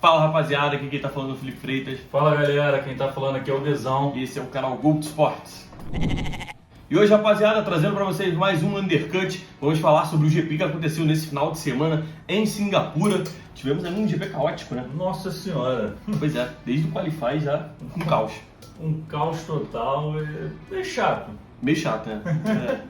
Fala rapaziada, aqui quem tá falando é o Felipe Freitas. Fala galera, quem tá falando aqui é o Dezão. E esse é o canal Gold Sports. E hoje, rapaziada, trazendo pra vocês mais um Undercut. Vamos falar sobre o GP que aconteceu nesse final de semana em Singapura. Tivemos ali um GP caótico, né? Nossa senhora. Pois é, desde o Qualify já um caos. Um caos total e é chato. Meio chato, né?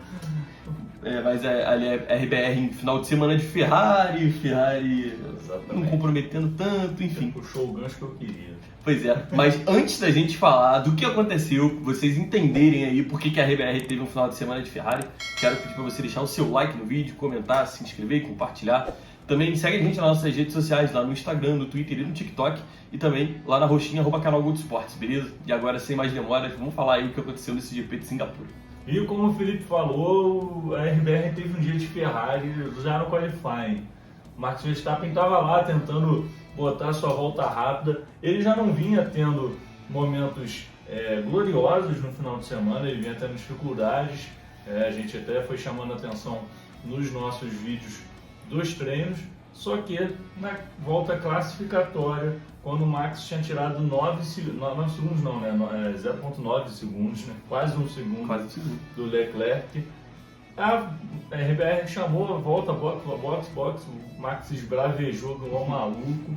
Mas ali é RBR em final de semana de Ferrari Exatamente. não comprometendo tanto, enfim. Puxou o gancho que eu queria. Pois é, mas antes da gente falar do que aconteceu, vocês entenderem aí por que a RBR teve um final de semana de Ferrari, quero pedir para você deixar o seu like no vídeo, comentar, se inscrever e compartilhar. Também segue a gente nas nossas redes sociais, lá no Instagram, no Twitter e no TikTok, e também lá na roxinha, @canal Gold Sports, beleza? E agora, sem mais demoras, vamos falar aí o que aconteceu nesse GP de Singapura. E como o Felipe falou, a RBR teve um dia de Ferrari já no qualifying. O Max Verstappen estava lá tentando botar sua volta rápida. Ele já não vinha tendo momentos gloriosos no final de semana, ele vinha tendo dificuldades. A gente até foi chamando a atenção nos nossos vídeos dos treinos. Só que na volta classificatória, quando o Max tinha tirado 9 segundos, não, né? 0,9 segundos, né? Quase um segundo do Leclerc, a RBR chamou a volta, box, o Max esbravejou igual maluco,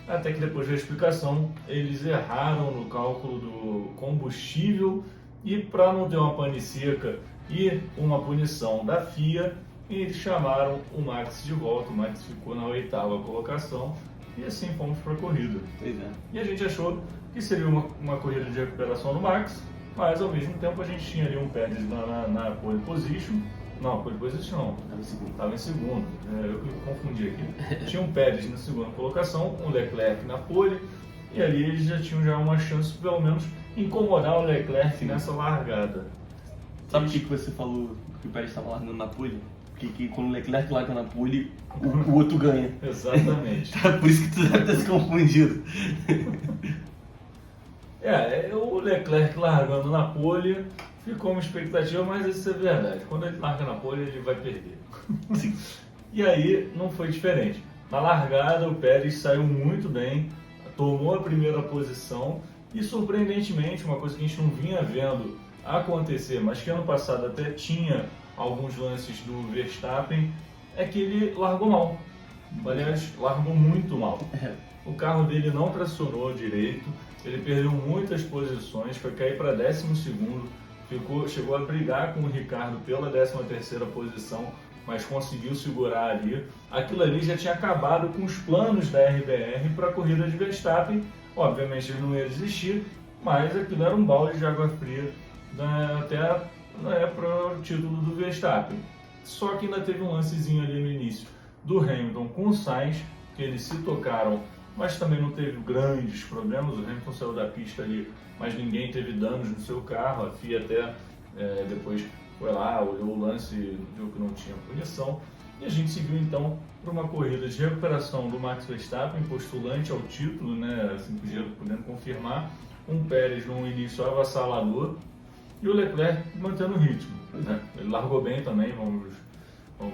até que depois da explicação, eles erraram no cálculo do combustível e para não ter uma pane seca e uma punição da FIA, eles chamaram o Max de volta. O Max ficou na 8ª colocação e assim fomos para a corrida. Pois é. E a gente achou que seria uma corrida de recuperação do Max, mas ao mesmo tempo a gente tinha ali um Pérez na pole position. Não, pole position não, estava em segundo, eu que confundi aqui. Tinha um Pérez na segunda colocação, um Leclerc na pole, e ali eles já tinham uma chance de pelo menos incomodar o Leclerc nessa largada. Sabe por que você falou que o Pérez estava largando na pole? Porque quando o Leclerc larga na pole, o outro ganha. Exatamente. Por isso que tu deve ter se confundido. O Leclerc largando na pole ficou uma expectativa, mas isso é verdade. Quando ele larga na pole, ele vai perder. Sim. E aí não foi diferente. Na largada, o Pérez saiu muito bem, tomou a primeira posição e, surpreendentemente, uma coisa que a gente não vinha vendo acontecer, mas que ano passado até tinha alguns lances do Verstappen, é que ele largou mal. Aliás, largou muito mal. O carro dele não tracionou direito, ele perdeu muitas posições, foi cair para 12º, chegou a brigar com o Ricardo pela 13ª posição, mas conseguiu segurar ali. Aquilo ali já tinha acabado com os planos da RBR para a corrida de Verstappen. Obviamente ele não ia desistir, mas aquilo era um balde de água fria até para o título do Verstappen. Só que ainda teve um lancezinho ali no início do Hamilton com o Sainz, que eles se tocaram, mas também não teve grandes problemas. O Hamilton saiu da pista ali, mas ninguém teve danos no seu carro. A FIA até depois foi lá, olhou o lance, viu que não tinha punição. E a gente seguiu então para uma corrida de recuperação do Max Verstappen, postulante ao título, né, assim podendo confirmar. Um Pérez num início avassalador e o Leclerc mantendo o ritmo, né? Ele largou bem também, vamos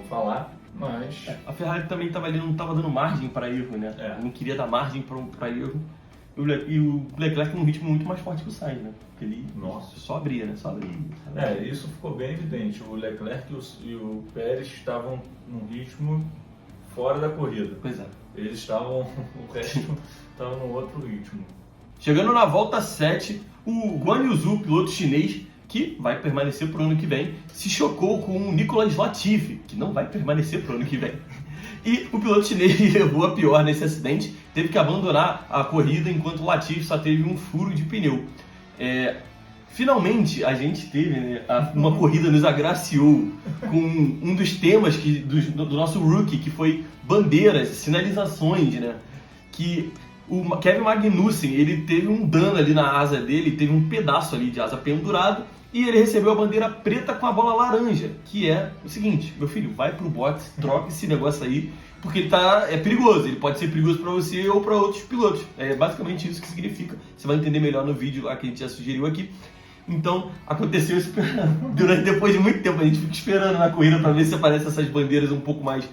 falar, mas... A Ferrari também não estava dando margem para erro, né? Não queria dar margem para erro. E o Leclerc num ritmo muito mais forte que o Sainz, né? Porque ele só abria, né? Só abria. Isso ficou bem evidente. O Leclerc e o Pérez estavam num ritmo fora da corrida. Pois é. Eles estavam, o resto estava num outro ritmo. Chegando na volta 7, o Guan Yu Zhou, piloto chinês, que vai permanecer para o ano que vem, se chocou com o Nicolas Latifi, que não vai permanecer para o ano que vem. E o piloto chinês levou a pior nesse acidente, teve que abandonar a corrida enquanto o Latifi só teve um furo de pneu. Finalmente a gente teve, né, uma corrida nos agraciou com um dos temas do nosso rookie, que foi bandeiras, sinalizações, né? Que o Kevin Magnussen, ele teve um dano ali na asa dele, teve um pedaço ali de asa pendurado, e ele recebeu a bandeira preta com a bola laranja, que é o seguinte: meu filho, vai pro box, troca esse negócio aí, porque ele é perigoso, ele pode ser perigoso para você ou para outros pilotos. É basicamente isso que significa. Você vai entender melhor no vídeo lá que a gente já sugeriu aqui. Então, aconteceu isso depois de muito tempo. A gente fica esperando na corrida para ver se aparecem essas bandeiras um pouco mais...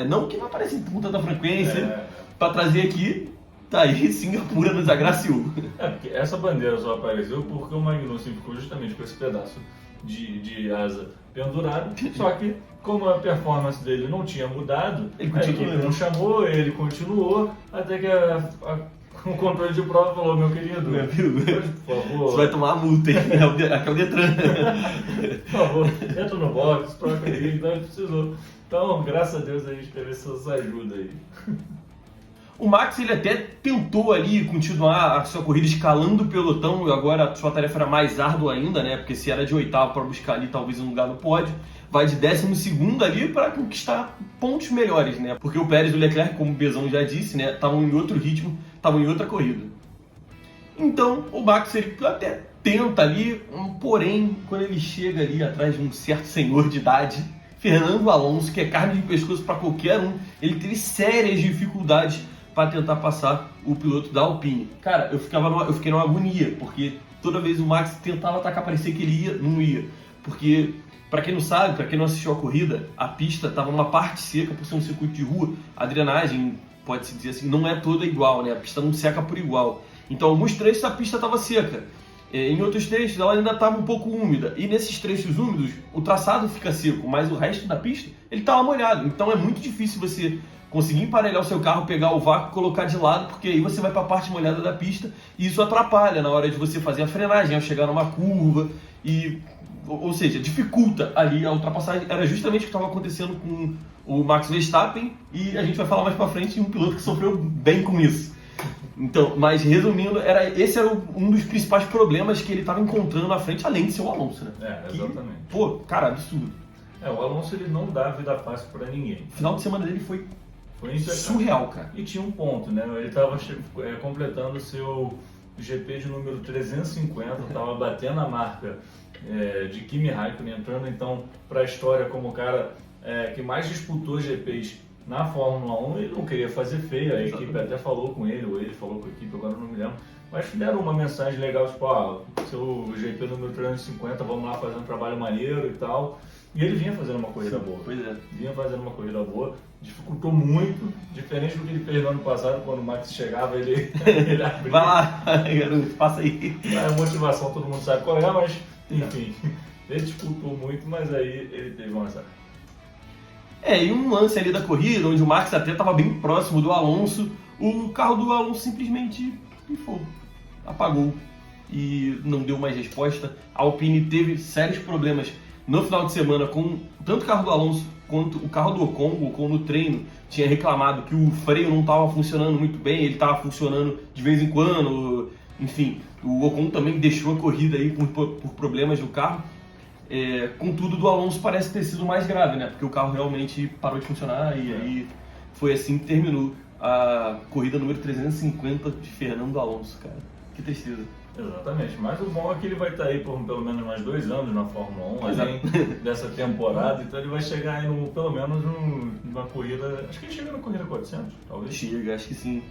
não que não aparecem com tanta frequência, para trazer aqui. Tá aí, Singapura nos agraciou. Porque essa bandeira só apareceu porque o Magnussen ficou justamente com esse pedaço de asa pendurado, só que como a performance dele não tinha mudado, a equipe não chamou, ele continuou, até que o controle de prova falou, meu querido, por favor, você vai tomar uma multa, hein? Aqui é o Detran. Por favor, entra no box, troca aí, então ele precisou. Então, graças a Deus a gente teve essas ajudas aí. O Max ele até tentou ali continuar a sua corrida escalando o pelotão, e agora a sua tarefa era mais árdua ainda, né? Porque se era de oitavo para buscar ali talvez um lugar no pódio, vai de 12º ali para conquistar pontos melhores, né? Porque o Pérez e o Leclerc, como o Bezão já disse, né, estavam em outro ritmo, estavam em outra corrida. Então o Max ele até tenta ali, porém quando ele chega ali atrás de um certo senhor de idade, Fernando Alonso, que é carne de pescoço para qualquer um, ele teve sérias dificuldades para tentar passar o piloto da Alpine. Cara, eu fiquei numa agonia, porque toda vez o Max tentava atacar, parecia que ele ia, não ia. Porque, para quem não sabe, para quem não assistiu a corrida, a pista estava numa parte seca, por ser um circuito de rua, a drenagem, pode-se dizer assim, não é toda igual, né? A pista não seca por igual. Então, alguns trechos a pista estava seca. Em outros trechos ela ainda estava um pouco úmida. E nesses trechos úmidos, o traçado fica seco, mas o resto da pista, ele estava molhado. Então é muito difícil você conseguir emparelhar o seu carro, pegar o vácuo e colocar de lado, porque aí você vai para a parte molhada da pista e isso atrapalha na hora de você fazer a frenagem, ao chegar numa curva, ou seja, dificulta ali a ultrapassagem. Era justamente o que estava acontecendo com o Max Verstappen e a gente vai falar mais para frente de um piloto que sofreu bem com isso. Então, mas resumindo, esse era um dos principais problemas que ele estava encontrando na frente, além de ser o Alonso, né? Exatamente. Pô, cara, absurdo. O Alonso ele não dá vida fácil para ninguém. O final de semana dele foi impecável. Surreal, cara. E tinha um ponto, né? Ele estava completando o seu GP de número 350, estava batendo a marca de Kimi Raikkonen, entrando então para a história como o cara que mais disputou GPs na Fórmula 1. Ele não queria fazer feio, a equipe até falou com ele, ou ele falou com a equipe, agora não me lembro, mas deram uma mensagem legal, tipo, seu GP número 350, vamos lá fazer um trabalho maneiro e tal. E ele vinha fazendo uma corrida boa. Pois é. Vinha fazendo uma corrida boa, dificultou muito, diferente do que ele fez no ano passado, quando o Max chegava, ele abria. Vai lá, garoto, passa aí. A motivação todo mundo sabe qual é, mas enfim, ele dificultou muito, mas aí ele teve uma azar. E um lance ali da corrida, onde o Max até estava bem próximo do Alonso, o carro do Alonso simplesmente pifou, apagou e não deu mais resposta. A Alpine teve sérios problemas no final de semana com tanto o carro do Alonso quanto o carro do Ocon. O Ocon no treino tinha reclamado que o freio não estava funcionando muito bem, ele estava funcionando de vez em quando, enfim, o Ocon também deixou a corrida aí por problemas do carro. Contudo, do Alonso parece ter sido mais grave, né? Porque o carro realmente parou de funcionar e aí foi assim que terminou a corrida número 350 de Fernando Alonso, cara. Que tristeza. Exatamente, mas o bom é que ele vai estar aí por pelo menos mais 2 anos na Fórmula 1, além dessa temporada, então ele vai chegar aí pelo menos numa corrida, acho que ele chega na corrida 400, talvez? Chega, acho que sim.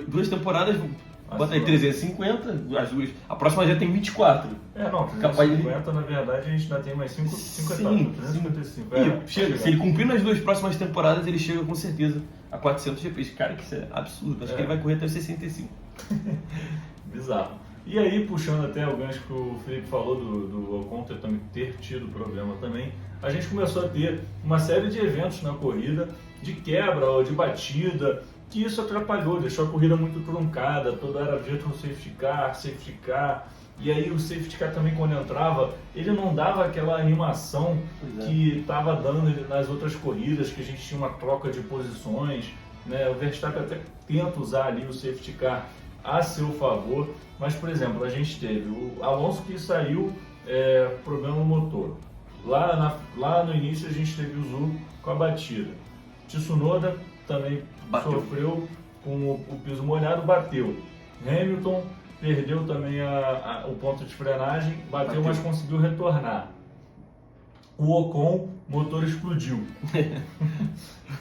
2 temporadas, bota aí 350, as duas, a próxima já tem 24. 350 na verdade a gente ainda tem mais 5 etapas, 355. Chega, se ele cumprir nas 2 próximas temporadas, ele chega com certeza a 400 GPs. Cara, que isso é absurdo, acho que ele vai correr até os 65. Bizarro. E aí, puxando até o gancho que o Felipe falou do Ocon também ter tido problema também, a gente começou a ter uma série de eventos na corrida, de quebra ou de batida, que isso atrapalhou, deixou a corrida muito truncada, toda era jeito no safety car, e aí o safety car também quando entrava, ele não dava aquela animação que estava dando nas outras corridas, que a gente tinha uma troca de posições, né? O Verstappen até tenta usar ali o safety car a seu favor, mas por exemplo, a gente teve o Alonso que saiu problema no motor. Lá no início a gente teve o Zhou com a batida. Tsunoda também sofreu com o piso molhado, bateu. Hamilton perdeu também o ponto de frenagem, bateu, mas conseguiu retornar. O Ocon, motor explodiu.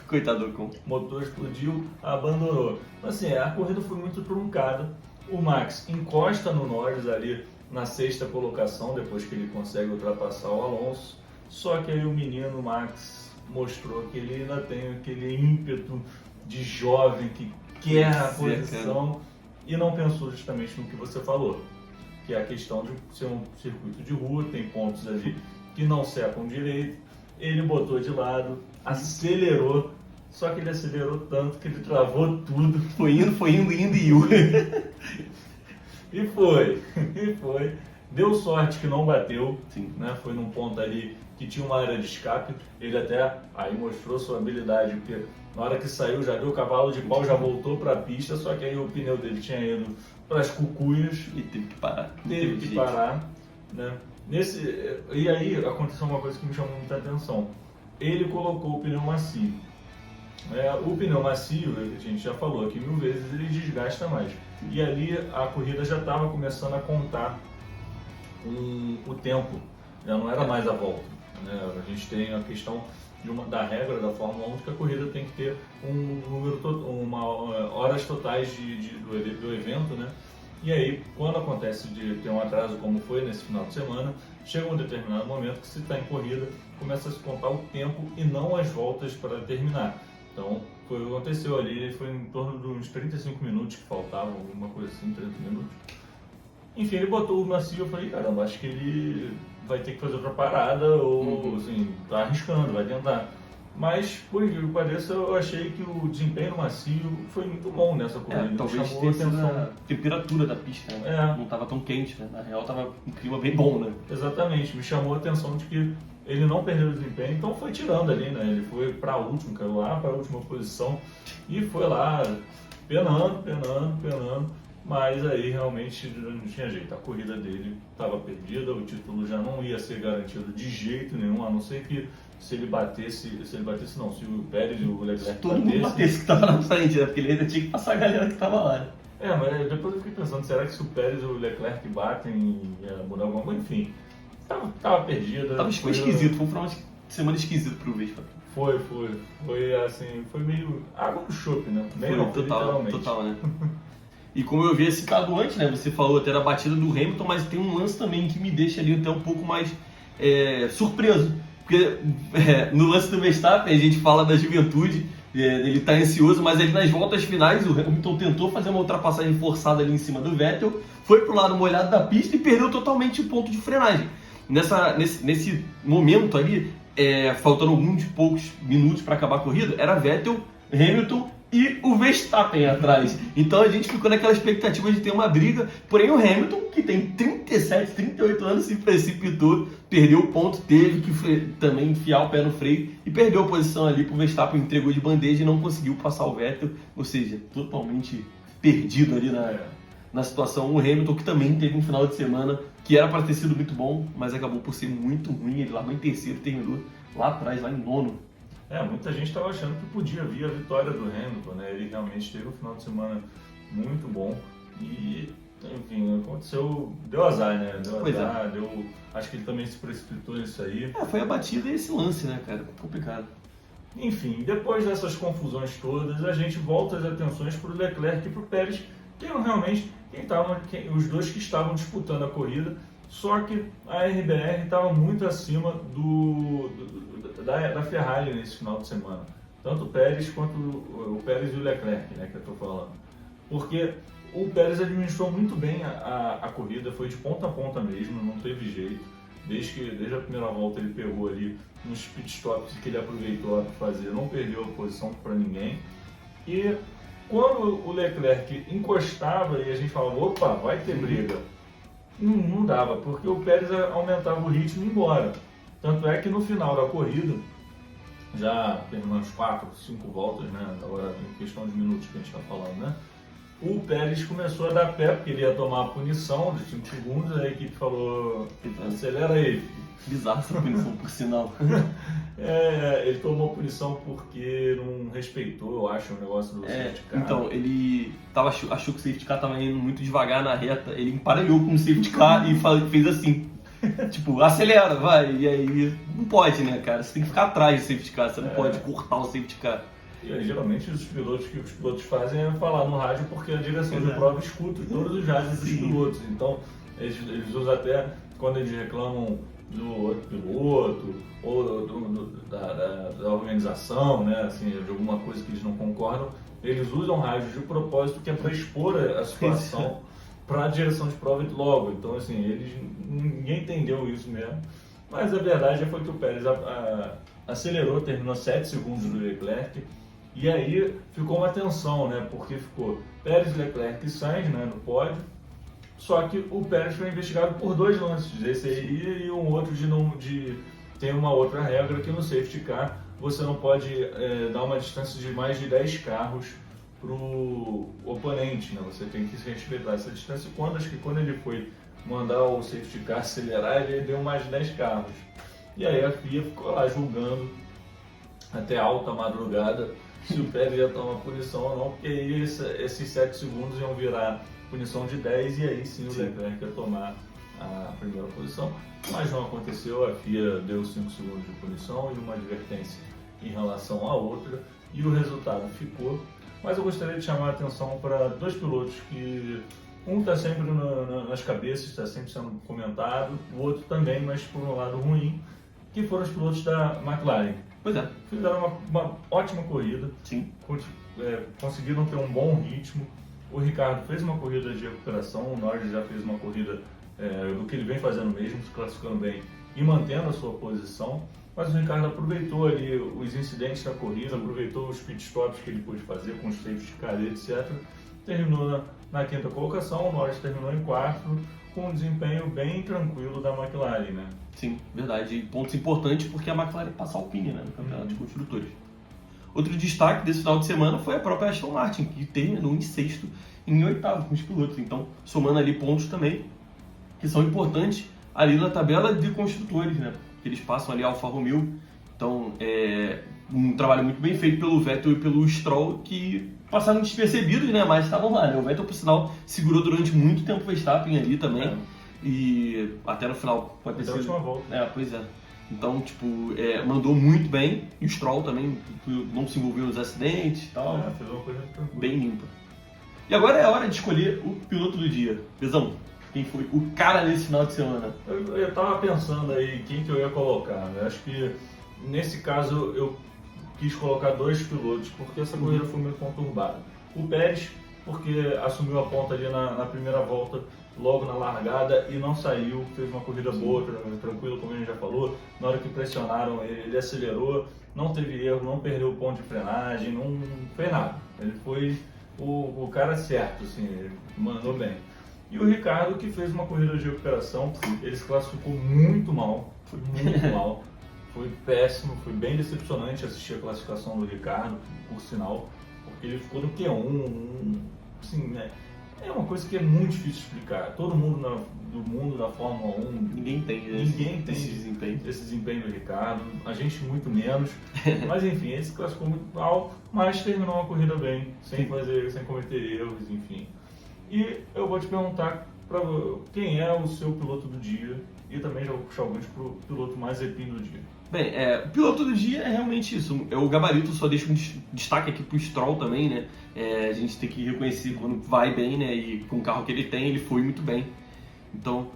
Coitado do Ocon. Motor explodiu, abandonou. Então, assim, a corrida foi muito truncada. O Max encosta no Norris ali na 6ª colocação, depois que ele consegue ultrapassar o Alonso. Só que aí o menino Max mostrou que ele ainda tem aquele ímpeto de jovem que quer a posição. e não pensou justamente no que você falou, que é a questão de ser um circuito de rua, tem pontos ali que não secam direito, ele botou de lado, acelerou, só que ele acelerou tanto que ele travou tudo. Foi indo e iu. E foi. Deu sorte que não bateu, Sim. né? Foi num ponto ali que tinha uma área de escape, ele até aí mostrou sua habilidade, porque na hora que saiu já deu cavalo de pau, já voltou para a pista, só que aí o pneu dele tinha ido para as cucuias. E teve que parar. Teve que parar, né? E aí aconteceu uma coisa que me chamou muita atenção. Ele colocou o pneu macio. O pneu macio, a gente já falou aqui 1000 vezes, ele desgasta mais. E ali a corrida já estava começando a contar o tempo, já não era mais a volta, né? A gente tem a questão da regra da Fórmula 1 que a corrida tem que ter horas totais do evento, né? E aí, quando acontece de ter um atraso, como foi nesse final de semana, chega um determinado momento que se está em corrida, começa a se contar o tempo e não as voltas para terminar. Então, foi o que aconteceu ali, foi em torno de uns 35 minutos que faltavam, alguma coisa assim, 30 minutos. Enfim, ele botou o macio, eu falei, caramba, acho que ele vai ter que fazer outra parada, ou assim, tá arriscando, vai tentar. Mas, por incrível que pareça, eu achei que o desempenho do macio foi muito bom nessa corrida. Talvez chamou tenha sido atenção. a temperatura da pista, né? Não estava tão quente, né? Na real estava um clima bem bom, né? Exatamente, me chamou a atenção de que ele não perdeu o desempenho, então foi tirando ali, né? Ele foi para a última, caiu lá para a última posição e foi lá penando, mas aí realmente não tinha jeito. A corrida dele estava perdida, o título já não ia ser garantido de jeito nenhum, a não ser que se o Pérez e o Leclerc todo mundo batesse que estava na frente, né? Porque ele ainda tinha que passar a galera que estava lá, né? Mas depois eu fiquei pensando, será que se o Pérez e o Leclerc batem ia mudar alguma coisa? Enfim, tava perdida. Foi esquisito, foi uma semana esquisita pro Verstappen. Foi assim, foi meio água no chope, né? Total, né? E como eu vi esse caso antes, né? Você falou até da batida do Hamilton, mas tem um lance também que me deixa ali até um pouco mais surpreso. Porque no lance do Verstappen a gente fala da juventude, ele tá ansioso, mas ali nas voltas finais o Hamilton tentou fazer uma ultrapassagem forçada ali em cima do Vettel, foi pro lado molhado da pista e perdeu totalmente o ponto de frenagem. Nesse momento ali, faltando alguns poucos minutos para acabar a corrida, era Vettel, Hamilton e o Verstappen atrás. Então a gente ficou naquela expectativa de ter uma briga, porém o Hamilton, que tem 37, 38 anos, se precipitou, perdeu o ponto, teve que também enfiar o pé no freio e perdeu a posição ali pro Verstappen, entregou de bandeja e não conseguiu passar o Vettel, ou seja, totalmente perdido ali na situação. O Hamilton, que também teve um final de semana que era para ter sido muito bom, mas acabou por ser muito ruim, ele largou em terceiro, terminou lá atrás, lá em nono. Muita gente estava achando que podia vir a vitória do Hamilton, né? Ele realmente teve um final de semana muito bom e, enfim, aconteceu, deu azar, né? Acho que ele também se precipitou nisso aí. Foi a batida e esse lance, né, cara? Complicado. Enfim, depois dessas confusões todas, a gente volta as atenções para o Leclerc e para o Pérez, que eram realmente os dois que estavam disputando a corrida, só que a RBR estava muito acima da Ferrari nesse final de semana. Tanto o Pérez quanto o Pérez e o Leclerc, né, que eu estou falando. Porque o Pérez administrou muito bem a corrida, foi de ponta a ponta mesmo, não teve jeito. Desde a primeira volta ele pegou ali nos pitstops que ele aproveitou para fazer, não perdeu a posição para ninguém. E quando o Leclerc encostava e a gente falava, opa, vai ter briga, não dava, porque o Pérez aumentava o ritmo e ia embora. Tanto é que no final da corrida, já terminando as 4, 5 voltas, né, agora em questão de minutos que a gente está falando, né, o Pérez começou a dar pé, porque ele ia tomar a punição de 5 segundos, a equipe falou, acelera aí. Bizarro essa punição, por sinal. Ele tomou punição porque não respeitou, eu acho, o negócio do safety car. Então, ele achou que o safety car estava indo muito devagar na reta, ele emparelhou com o safety car e fez assim, tipo, acelera, vai, e aí não pode, né, cara, você tem que ficar atrás do safety car, você não pode cortar o safety car. E aí, geralmente os pilotos fazem é falar no rádio, porque a direção de prova escuta todos os rádios dos pilotos, então eles usam até quando eles reclamam do outro piloto ou da organização, né, assim, de alguma coisa que eles não concordam, eles usam rádios de propósito que é para expor a situação para a direção de prova logo. Então, assim, ninguém entendeu isso mesmo. Mas a verdade foi que o Pérez acelerou, terminou 7 segundos do Leclerc. E aí ficou uma tensão, né? Porque ficou Pérez, Leclerc e Sainz, né, no pódio. Só que o Pérez foi investigado por 2 lances, esse aí e um outro tem uma outra regra que no safety car você não pode dar uma distância de mais de 10 carros para o oponente, né? Você tem que respeitar essa distância. Acho que quando ele foi mandar o safety car acelerar, ele deu mais de 10 carros. E aí a FIA ficou lá julgando até alta madrugada se o Pérez ia tomar punição ou não, porque aí esses 7 segundos iam virar punição de 10 e aí sim o Leclerc ia tomar a primeira posição. Mas não aconteceu, a FIA deu 5 segundos de punição e uma advertência em relação à outra e o resultado ficou. Mas eu gostaria de chamar a atenção para 2 pilotos que um está sempre nas cabeças, está sempre sendo comentado, o outro também, mas por um lado ruim, que foram os pilotos da McLaren. Pois é. Fizeram uma ótima corrida, sim. Conseguiram ter um bom ritmo. O Ricardo fez uma corrida de recuperação, o Norris já fez uma corrida do que ele vem fazendo mesmo, se classificando bem e mantendo a sua posição. Mas o Ricardo aproveitou ali os incidentes da corrida, aproveitou os pitstops que ele pôde fazer com os safety car, etc. Terminou na 5ª colocação, o Norris terminou em 4º, com um desempenho bem tranquilo da McLaren, né? Sim, verdade. E pontos importantes porque a McLaren passa a Alpine, né, no campeonato de construtores. Outro destaque desse final de semana foi a própria Aston Martin, que terminou em 6º e em 8º com os pilotos. Então, somando ali pontos também, que são importantes ali na tabela de construtores, né? Que eles passam ali a Alfa Romeo. Então, um trabalho muito bem feito pelo Vettel e pelo Stroll, que passaram despercebidos, né? Mas estavam lá, né? O Vettel, por sinal, segurou durante muito tempo o Verstappen ali também. E até no final pode ter sido... Até a última volta. Pois é. Então, mandou muito bem. E o Stroll também não se envolveu nos acidentes e tal. Fez uma coisa bem limpa. E agora é a hora de escolher o piloto do dia. Pesão, quem foi o cara nesse final de semana? Eu tava pensando aí quem que eu ia colocar, né? Acho que nesse caso eu quis colocar 2 pilotos, porque essa corrida foi muito conturbada. O Pérez, porque assumiu a ponta ali na primeira volta, logo na largada, e não saiu, fez uma corrida boa, tranquila, como a gente já falou. Na hora que pressionaram ele acelerou, não teve erro, não perdeu o ponto de frenagem, não fez nada. Ele foi o cara certo, assim, ele mandou bem. E o Ricardo, que fez uma corrida de recuperação, ele se classificou muito mal, foi péssimo, foi bem decepcionante assistir a classificação do Ricardo, por sinal, porque ele ficou no Q1, assim, né? É uma coisa que é muito difícil de explicar. Todo mundo do mundo da Fórmula 1, ninguém tem esse desempenho do Ricardo, a gente muito menos. Mas enfim, ele se classificou muito mal, mas terminou uma corrida bem, sem cometer erros, enfim. E eu vou te perguntar quem é o seu piloto do dia, e também já vou puxar alguns para o piloto mais epim do dia. Bem, o piloto do dia é realmente isso. O gabarito, só deixa um destaque aqui pro Stroll também, né? A gente tem que reconhecer quando vai bem, né? E com o carro que ele tem, ele foi muito bem. Então,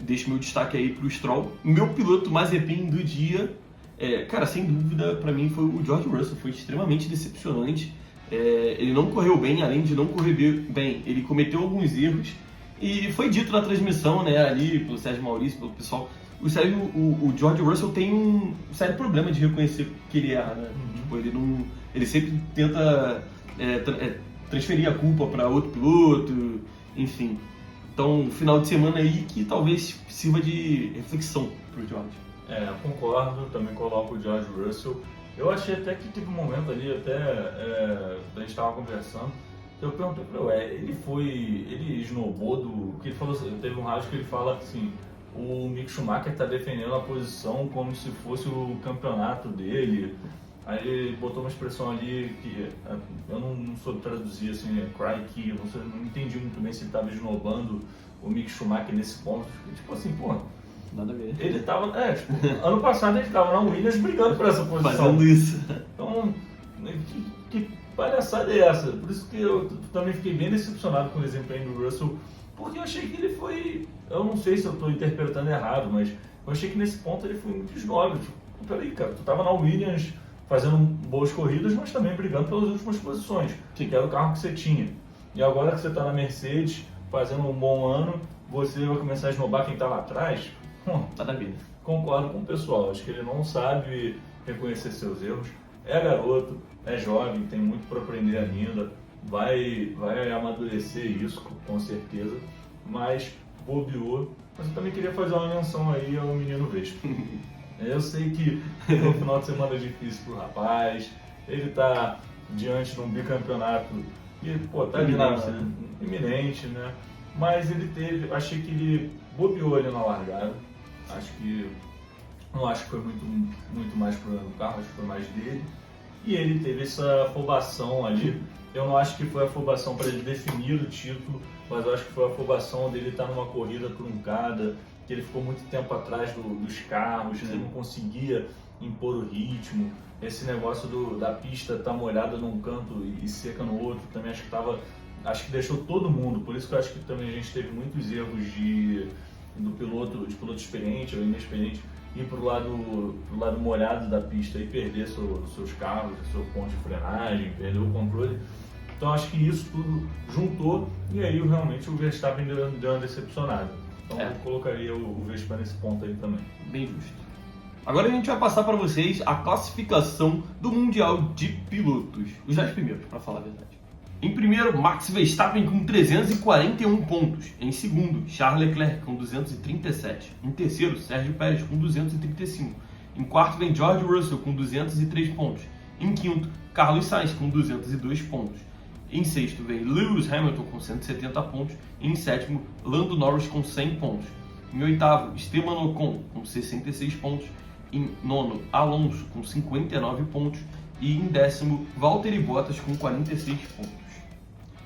deixo meu destaque aí pro Stroll. Meu piloto mais epim do dia, cara, sem dúvida, pra mim foi o George Russell. Foi extremamente decepcionante. Ele não correu bem, além de não correr bem, ele cometeu alguns erros. E foi dito na transmissão, né, ali pelo Sérgio Maurício, pelo pessoal, o George Russell tem um sério problema de reconhecer que ele erra, né? Tipo, ele sempre tenta transferir a culpa para outro piloto, enfim. Então, final de semana aí que talvez sirva de reflexão pro George. Concordo, também coloco o George Russell. Eu achei até que teve um momento ali, a gente estava conversando, eu perguntei para ele snowbou que ele falou, teve um rádio que ele fala assim, o Mick Schumacher está defendendo a posição como se fosse o campeonato dele. Aí ele botou uma expressão ali que eu não soube traduzir, assim, cry key, eu não entendi muito bem se ele estava esnobando o Mick Schumacher nesse ponto. Tipo assim, pô, nada a ver. Ele estava, ano passado ele estava na Williams brigando por essa posição. Fazendo isso. Então, que palhaçada é essa? Por isso que eu também fiquei bem decepcionado com o desempenho do Russell, porque eu achei que ele foi, eu não sei se eu estou interpretando errado, mas eu achei que nesse ponto ele foi muito esnobe. Tipo, peraí, cara, tu estava na Williams fazendo boas corridas, mas também brigando pelas últimas posições, que era o carro que você tinha. E agora que você está na Mercedes, fazendo um bom ano, você vai começar a esnobar quem está lá atrás? Nada a ver. Concordo com o pessoal, acho que ele não sabe reconhecer seus erros. É garoto, é jovem, tem muito para aprender ainda, vai amadurecer isso, com certeza, mas bobeou. Mas eu também queria fazer uma menção aí ao menino Vespa. Eu sei que no final de semana é difícil pro rapaz, ele tá diante de um bicampeonato e, tá ali iminente, né? Mas achei que ele bobeou ali na largada. Não acho que foi muito mais problema do carro, acho que foi mais dele. E ele teve essa afobação ali. Eu não acho que foi a afobação para ele definir o título, mas eu acho que foi a afobação dele estar numa corrida truncada, que ele ficou muito tempo atrás dos carros, ele não conseguia impor o ritmo. Esse negócio da pista estar molhada num canto e seca no outro, também acho que deixou todo mundo. Por isso que eu acho que também a gente teve muitos erros de piloto experiente ou inexperiente ir pro lado molhado da pista e perder seus carros, seu ponto de frenagem, perder o controle. Então acho que isso tudo juntou e aí realmente o Verstappen deu uma decepcionada. Então eu colocaria o Verstappen nesse ponto aí também. Bem justo. Agora a gente vai passar para vocês a classificação do Mundial de Pilotos. Os 10 primeiros, para falar a verdade. Em primeiro, Max Verstappen com 341 pontos. Em segundo, Charles Leclerc com 237. Em terceiro, Sérgio Pérez com 235. Em quarto, vem George Russell com 203 pontos. Em quinto, Carlos Sainz com 202 pontos. Em sexto, vem Lewis Hamilton com 170 pontos. E em sétimo, Lando Norris com 100 pontos. Em oitavo, Esteban Ocon com 66 pontos. Em nono, Alonso com 59 pontos. E em décimo, Valtteri Bottas com 46 pontos.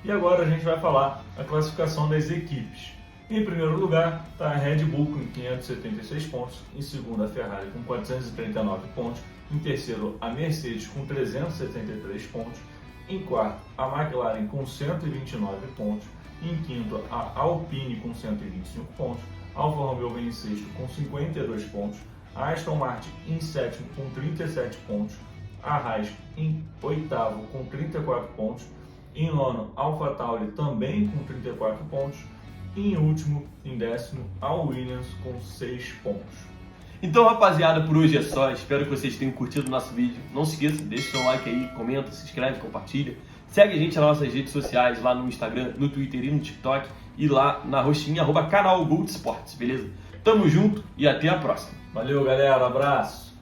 E agora a gente vai falar a classificação das equipes. Em primeiro lugar está a Red Bull com 576 pontos, em segundo a Ferrari com 439 pontos, em terceiro a Mercedes com 373 pontos, em quarto a McLaren com 129 pontos, em quinto a Alpine com 125 pontos, a Alfa Romeo vem em sexto com 52 pontos, a Aston Martin em sétimo com 37 pontos, a Haas em oitavo com 34 pontos, em nono, AlphaTauri também com 34 pontos. E em último, em décimo, a Williams com 6 pontos. Então, rapaziada, por hoje é só. Espero que vocês tenham curtido o nosso vídeo. Não se esqueça, deixa o seu like aí, comenta, se inscreve, compartilha. Segue a gente nas nossas redes sociais, lá no Instagram, no Twitter e no TikTok. E lá na roxinha, @canal Gold Sports, beleza? Tamo junto e até a próxima. Valeu, galera. Abraço.